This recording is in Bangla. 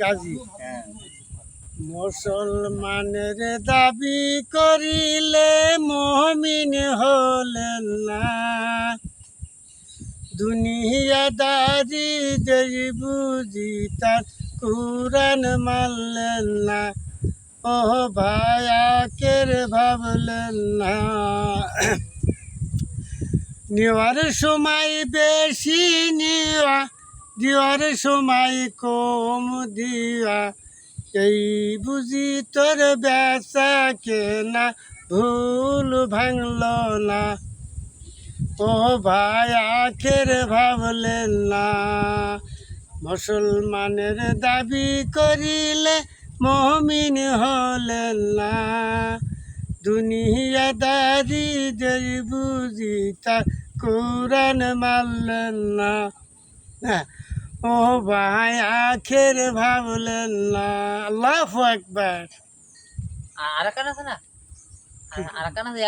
গাজী হ্যাঁ। মুসলমানের দাবি করিলে মুমিন হলেন না, দুনিয়াদারি দেই বুঝি তার কুরআন মানলেন না। ও ভাই আখের ভাবলেন না, নেওয়ার সময় বেশি নেওয়া, দেওয়ার সময় কম দিয়া, এই বুঝি তোর বেচা কেনা ভুল ভাঙল না। ও ভাই আখের ভাবলেন না, মুসলমানের দাবি করিলে মুমিন হলেন না, দুনিয়াদারি দেই বুঝি তার কুরআন মানলেন না। হ্যাঁ, ও ভাই আখের ভাবলেন না। আল্লাহু আকবার। আর কান আছে না, আর কান আছে